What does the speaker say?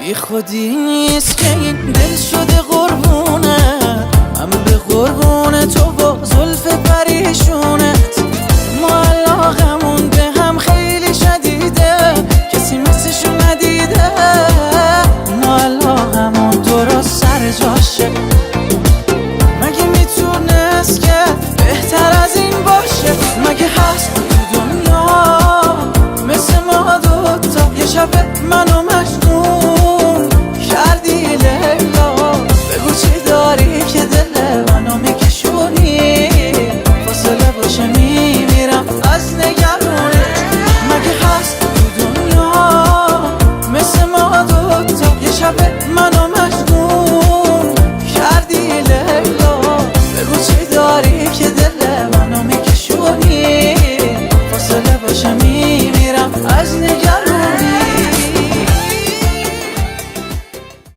بی خودی نیست که این دل شده قربونه، من به قربون تو و زلف پریشونت. ما علاقمون به هم خیلی شدیده، کسی مثلشو ندیده. ما علاقمون درست سر جاشه، مگه میتونست که بهتر از این باشه؟ مگه هست تو دنیا مثل ما دوتا؟ یه شب منو مجنون کردی لیلا، بگو چی داری که دل منو میکشونی؟ فاصله باشه میمیرم از نگرانی. مگه هست تو دنیا مثل ما دوتا؟ یه شب